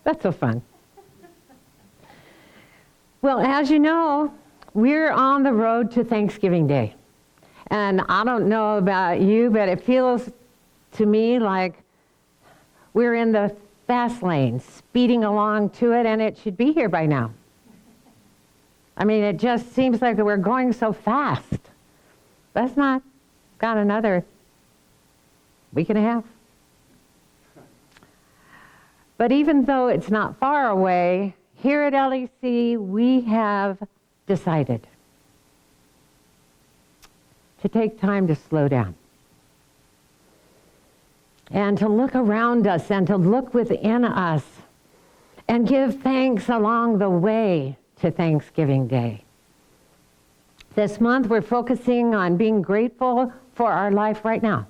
That's so fun. Well, as you know, we're on the road to Thanksgiving Day. And I don't know about you, but it feels to me like we're in the fast lane, speeding along to it, and it should be here by now. I mean, it just seems like we're going so fast. That's not got another week and a half. But even though it's not far away, here at LEC, we have decided to take time to slow down and to look around us and to look within us and give thanks along the way to Thanksgiving Day. This month we're focusing on being grateful for our life right now.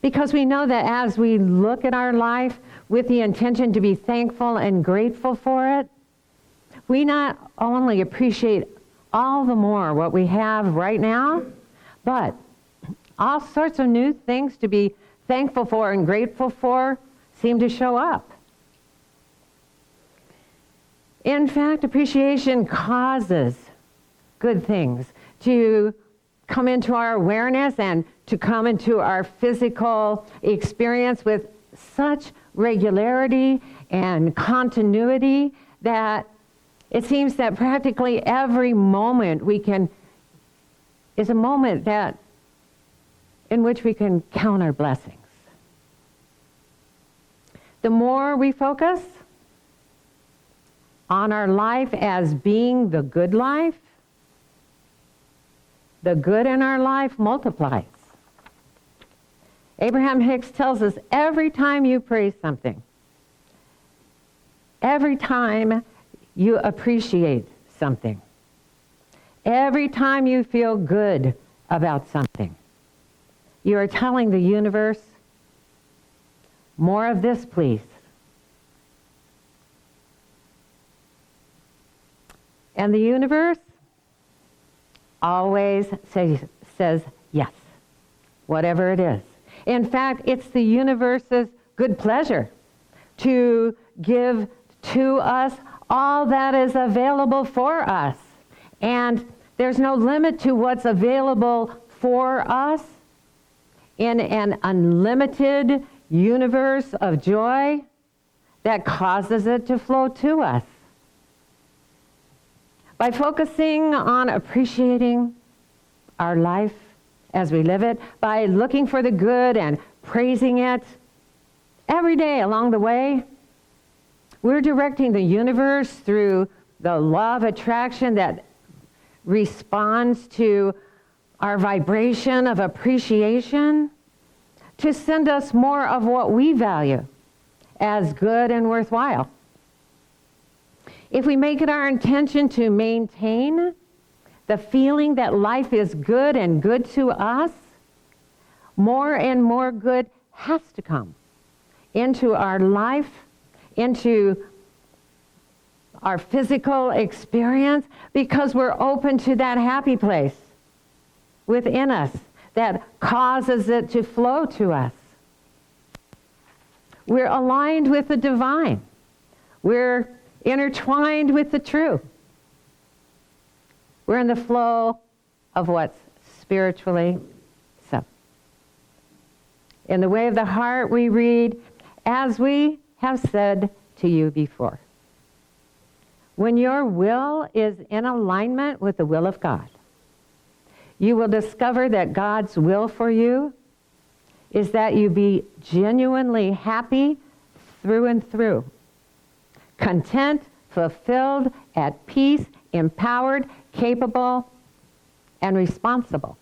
Because we know that as we look at our life with the intention to be thankful and grateful for it, we not only appreciate all the more what we have right now, but all sorts of new things to be thankful for and grateful for seem to show up. In fact, appreciation causes good things to come into our awareness and to come into our physical experience with such regularity and continuity that it seems that practically every moment is a moment in which we can count our blessings. The more we focus on our life as being the good life, the good in our life multiplies. Abraham Hicks tells us every time you praise something, every time you appreciate something, every time you feel good about something, you are telling the universe, more of this, please. And the universe always says yes, whatever it is. In fact, it's the universe's good pleasure to give to us all that is available for us. And there's no limit to what's available for us in an unlimited universe of joy that causes it to flow to us. By focusing on appreciating our life as we live it, by looking for the good and praising it every day along the way, we're directing the universe through the law of attraction that responds to our vibration of appreciation to send us more of what we value as good and worthwhile. If we make it our intention to maintain the feeling that life is good and good to us, more and more good has to come into our life, into our physical experience, because we're open to that happy place within us that causes it to flow to us. We're aligned with the divine. We're intertwined with the true. We're in the flow of what's spiritually so. In the way of the heart we read, as we have said to you before. When your will is in alignment with the will of God, you will discover that God's will for you is that you be genuinely happy through and through, content, fulfilled, at peace, empowered, capable, and responsible.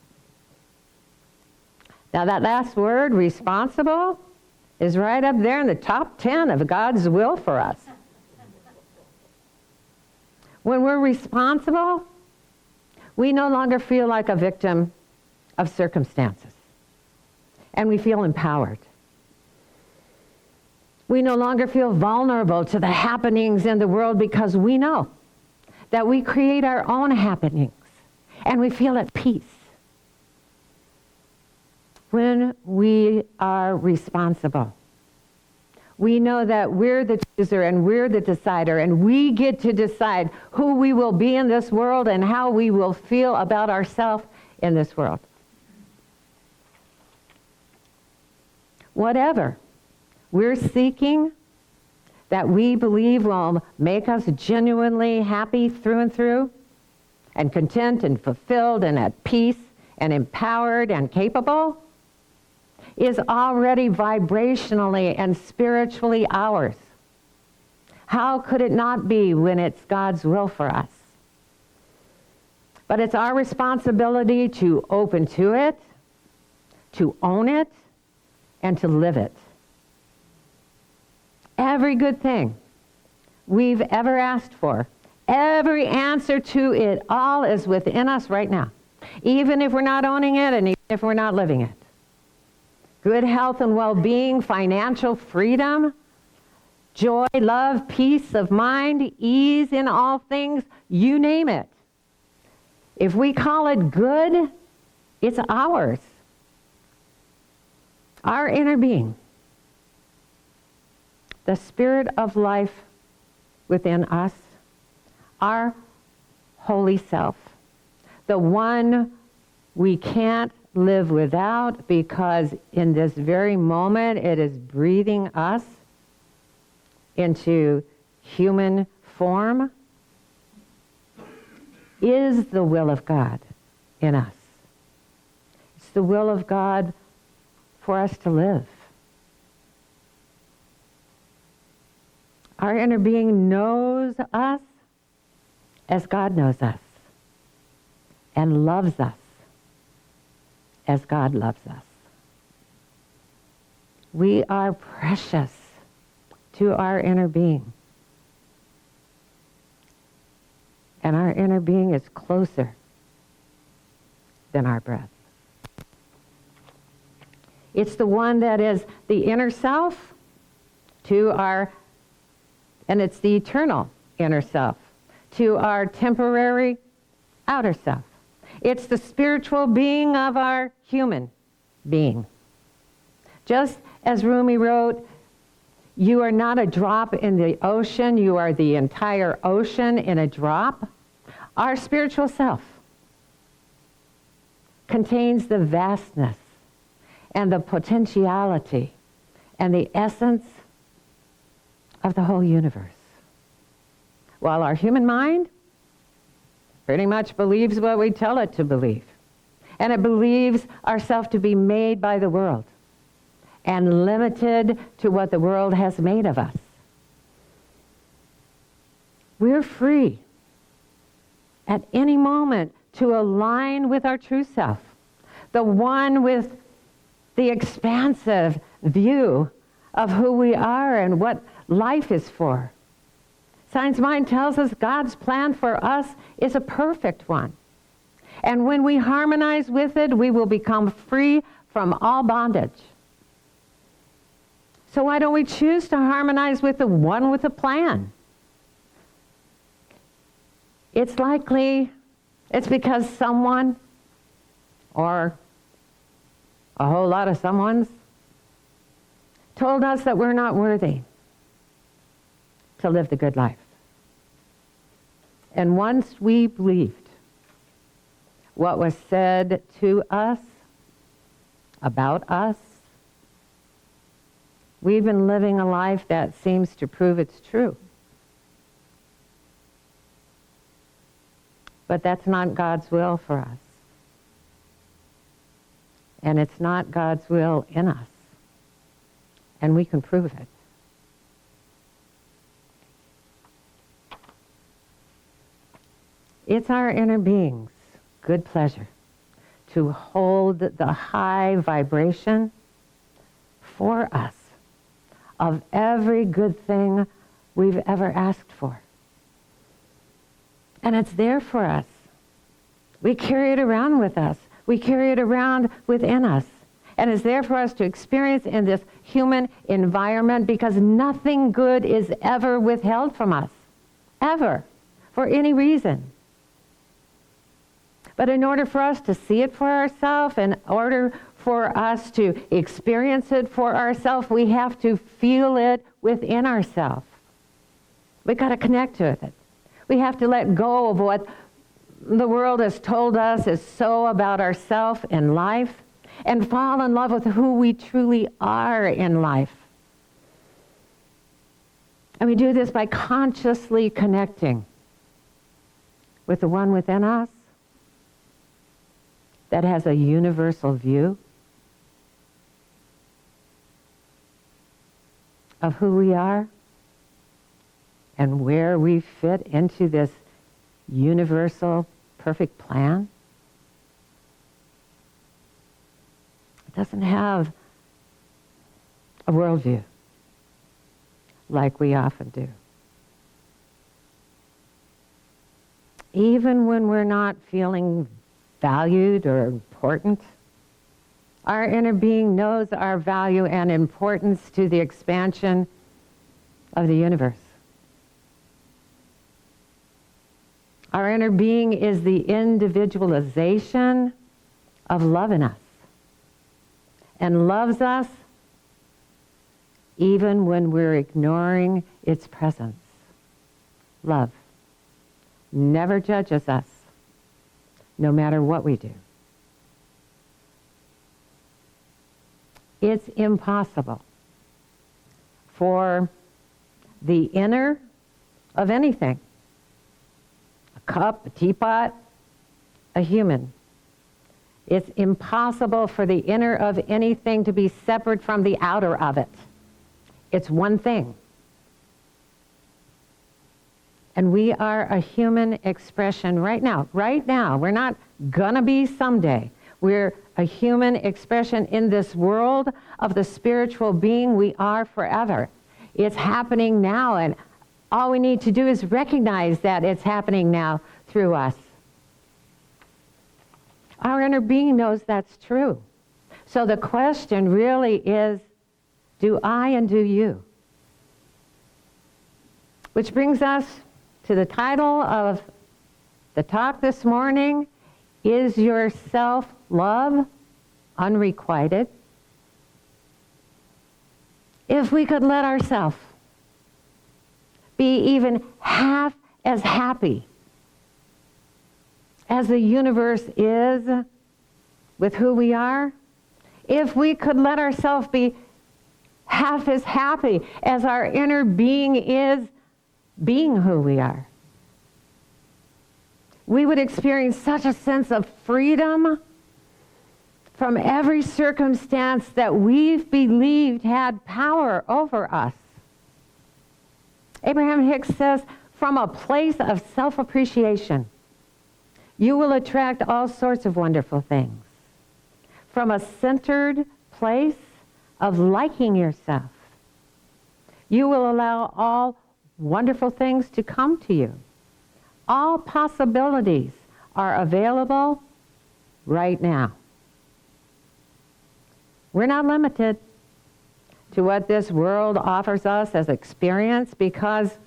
Now that last word, responsible, is right up there in the top 10 of God's will for us. When we're responsible, we no longer feel like a victim of circumstances, and we feel empowered. We no longer feel vulnerable to the happenings in the world because we know that we create our own happenings, and we feel at peace. When we are responsible, We know that we're the chooser and we're the decider, and we get to decide who we will be in this world and how we will feel about ourselves in this world. Whatever we're seeking that we believe will make us genuinely happy through and through, and content and fulfilled and at peace and empowered and capable, is already vibrationally and spiritually ours. How could it not be when it's God's will for us? But it's our responsibility to open to it, to own it, and to live it. Every good thing we've ever asked for, every answer to it all is within us right now, even if we're not owning it and even if we're not living it. Good health and well-being, financial freedom, joy, love, peace of mind, ease in all things, you name it. If we call it good, it's ours. Our inner being, the spirit of life within us, our holy self, the one we can't live without, because in this very moment it is breathing us into human form, is the will of God in us. It's the will of God for us to live. Our inner being knows us as God knows us, and loves us as God loves us. We are precious to our inner being. And our inner being is closer than our breath. It's the one that is the inner self to our, and it's the eternal inner self to our temporary outer self. It's the spiritual being of our human being. Just as Rumi wrote, you are not a drop in the ocean, you are the entire ocean in a drop. Our spiritual self contains the vastness and the potentiality and the essence of the whole universe. While our human mind pretty much believes what we tell it to believe. And it believes ourselves to be made by the world and limited to what the world has made of us. We're free at any moment to align with our true self, the one with the expansive view of who we are and what life is for. Science Mind tells us God's plan for us is a perfect one. And when we harmonize with it, we will become free from all bondage. So why don't we choose to harmonize with the one with a plan? It's likely it's because someone, or a whole lot of someones, told us that we're not worthy to live the good life. And once we believed what was said to us, about us, we've been living a life that seems to prove it's true. But that's not God's will for us. And it's not God's will in us. And we can prove it. It's our inner being's good pleasure to hold the high vibration for us of every good thing we've ever asked for. And it's there for us. We carry it around with us. We carry it around within us. And it's there for us to experience in this human environment, because nothing good is ever withheld from us. Ever. For any reason. But in order for us to see it for ourselves, in order for us to experience it for ourselves. We have to feel it within ourselves. We've got to connect to it. We have to let go of what the world has told us is so about ourselves in life and fall in love with who we truly are in life. And we do this by consciously connecting with the one within us that has a universal view of who we are and where we fit into this universal perfect plan. It doesn't have a worldview like we often do. Even when we're not feeling valued or important, our inner being knows our value and importance to the expansion of the universe. Our inner being is the individualization of love in us and loves us even when we're ignoring its presence. Love never judges us, no matter what we do. It's impossible for the inner of anything, a cup, a teapot, a human. It's impossible for the inner of anything to be separate from the outer of it. It's one thing. And we are a human expression right now. Right now. We're not gonna be someday. We're a human expression in this world of the spiritual being we are forever. It's happening now, and all we need to do is recognize that it's happening now through us. Our inner being knows that's true. So the question really is, do I and do you? Which brings us to the title of the talk this morning, Is Your Self-Love Unrequited? If we could let ourselves be even half as happy as the universe is with who we are, if we could let ourselves be half as happy as our inner being is being who we are, we would experience such a sense of freedom from every circumstance that we've believed had power over us. Abraham Hicks says, from a place of self-appreciation, you will attract all sorts of wonderful things. From a centered place of liking yourself, you will allow all wonderful things to come to you. All possibilities are available right now. We're not limited to what this world offers us as experience because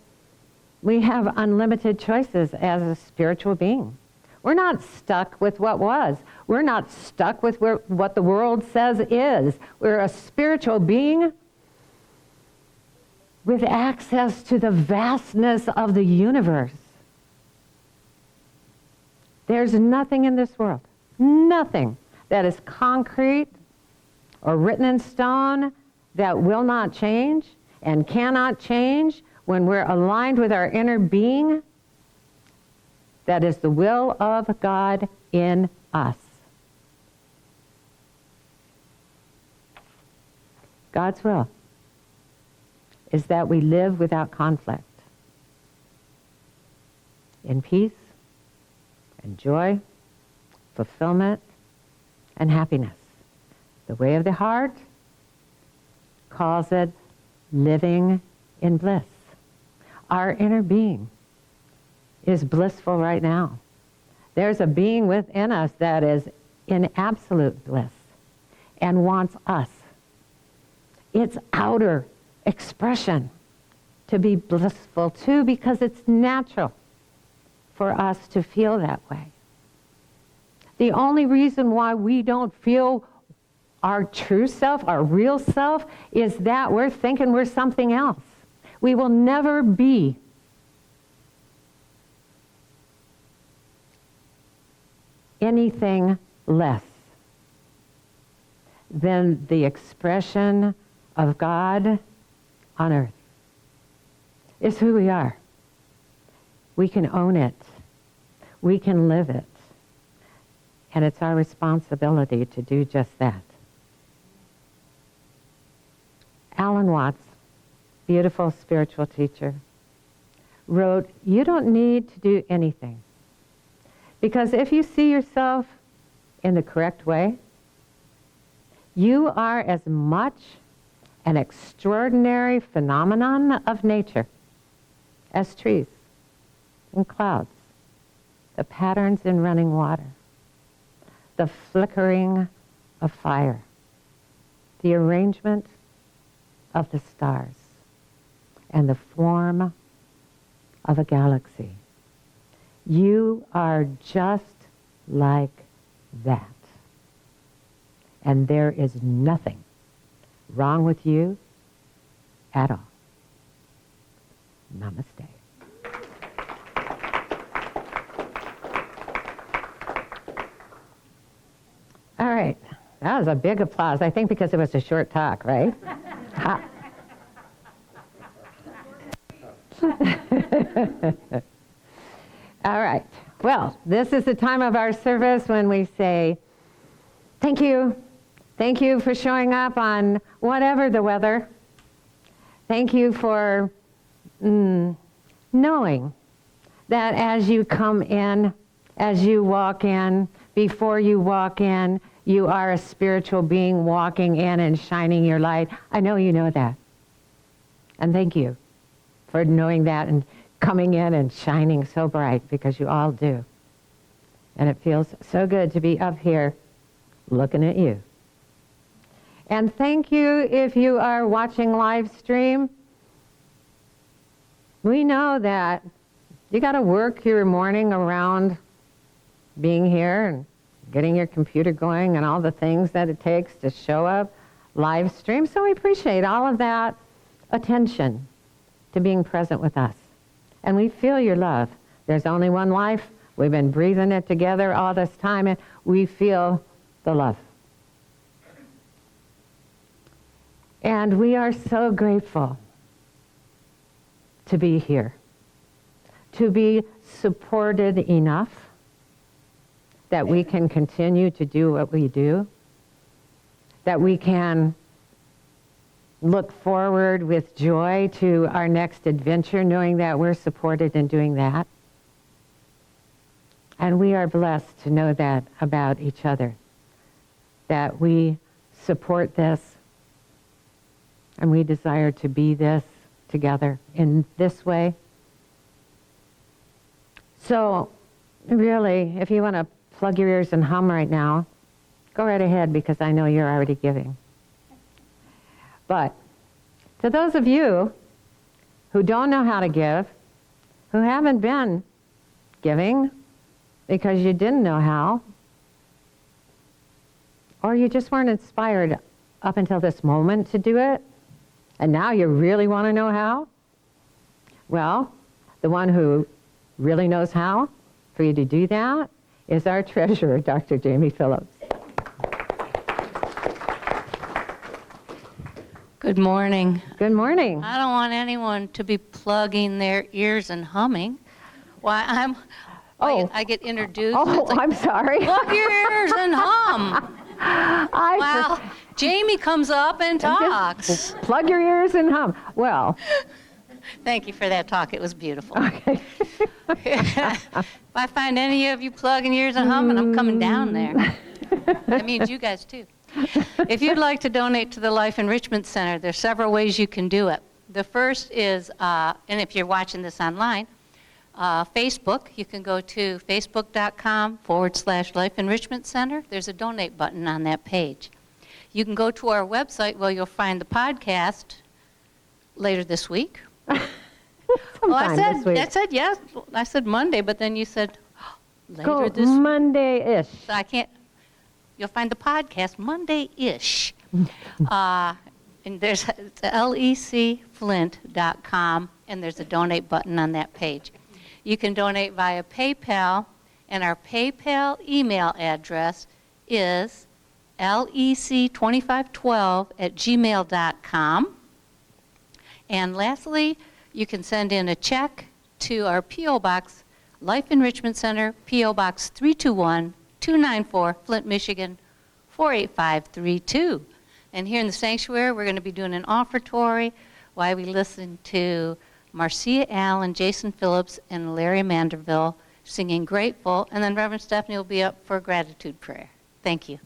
we have unlimited choices as a spiritual being. We're not stuck with what was. We're not stuck with what the world says is. We're a spiritual being with access to the vastness of the universe. There's nothing in this world, nothing that is concrete or written in stone that will not change and cannot change when we're aligned with our inner being. That is the will of God in us. God's will is that we live without conflict, in peace and joy, fulfillment, and happiness. The way of the heart calls it living in bliss. Our inner being is blissful right now. There's a being within us that is in absolute bliss and wants us, its outer expression, to be blissful too, because it's natural for us to feel that way. The only reason why we don't feel our true self, our real self, is that we're thinking we're something else. We will never be anything less than the expression of God on earth. It's who we are. We can own it. We can live it. And it's our responsibility to do just that. Alan Watts, beautiful spiritual teacher, wrote, "You don't need to do anything. Because if you see yourself in the correct way, you are as much an extraordinary phenomenon of nature as trees and clouds, the patterns in running water, the flickering of fire, the arrangement of the stars, and the form of a galaxy. You are just like that. And there is nothing wrong with you at all." Namaste. All right. That was a big applause, I think because it was a short talk, right? Ha. All right. Well, this is the time of our service when we say, thank you. Thank you for showing up on whatever the weather. Thank you for knowing that as you come in, as you walk in, before you walk in, you are a spiritual being walking in and shining your light. I know you know that. And thank you for knowing that and coming in and shining so bright, because you all do. And it feels so good to be up here looking at you. And thank you if you are watching live stream. We know that you got to work your morning around being here and getting your computer going and all the things that it takes to show up live stream. So we appreciate all of that attention to being present with us. And we feel your love. There's only one life. We've been breathing it together all this time, and we feel the love. And we are so grateful to be here, to be supported enough that we can continue to do what we do, that we can look forward with joy to our next adventure, knowing that we're supported in doing that. And we are blessed to know that about each other, that we support this and we desire to be this together in this way. So really, if you want to plug your ears and hum right now, go right ahead, because I know you're already giving. But to those of you who don't know how to give, who haven't been giving because you didn't know how, or you just weren't inspired up until this moment to do it, and now you really want to know how, well, the one who really knows how for you to do that is our treasurer, Dr. Jamie Phillips. Good morning. Good morning. I don't want anyone to be plugging their ears and humming. Why, I get introduced. Oh, like, I'm sorry. Plug your ears and hum. Well, Jamie comes up and talks. Plug your ears and hum. Well. Thank you for that talk. It was beautiful. Okay. If I find any of you plugging ears and humming, I'm coming down there. That means you guys too. If you'd like to donate to the Life Enrichment Center, there's several ways you can do it. The first is, and if you're watching this online, Facebook, you can go to facebook.com/Life Enrichment Center. There's a donate button on that page. You can go to our website where you'll find the podcast later this week. Well, I said yes. I said Monday, but then you said later this week. Monday-ish. So I can't. you'll find the podcast Monday-ish. And there's lecflint.com, and there's a donate button on that page. You can donate via PayPal, and our PayPal email address is lec2512@gmail.com. And lastly, you can send in a check to our P.O. Box, Life Enrichment Center, P.O. Box 321-294, Flint, Michigan, 48532. And here in the sanctuary, we're going to be doing an offertory while we listen to Marcia Allen, Jason Phillips, and Larry Manderville singing Grateful. And then Reverend Stephanie will be up for a gratitude prayer. Thank you.